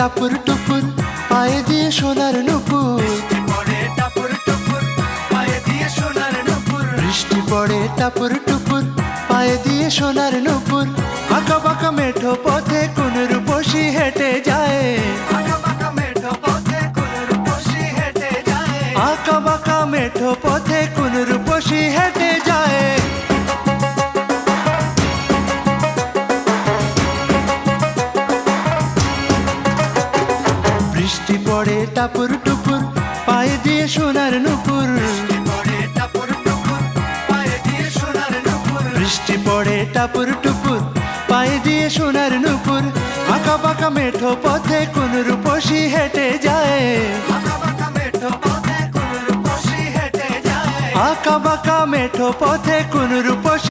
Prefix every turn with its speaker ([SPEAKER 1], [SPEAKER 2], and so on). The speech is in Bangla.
[SPEAKER 1] টাপুর টুপুর পায়ে দিয়ে সোনার নুপুর। বৃষ্টি পড়ে টাপুর টুপুর পায়ে দিয়ে সোনার নুপুর। আঁকা বাঁকা মেঠো পথে কোন রূপসী হেঁটে যায়। আঁকা বাঁকা মেঠো পথে কোন রূপসী হেঁটে যায়। বৃষ্টি পড়ে টাপুর টুপুর পায়ে দিয়ে সোনার নুপুর। বৃষ্টি পড়ে টাপুর টুপুর পায়ে দিয়ে সোনার নুপুর। আঁকা বাঁকা মেঠো পথে কোন রূপসী হেঁটে যায়। আঁকা বাঁকা মেঠো পথে কোন রূপসী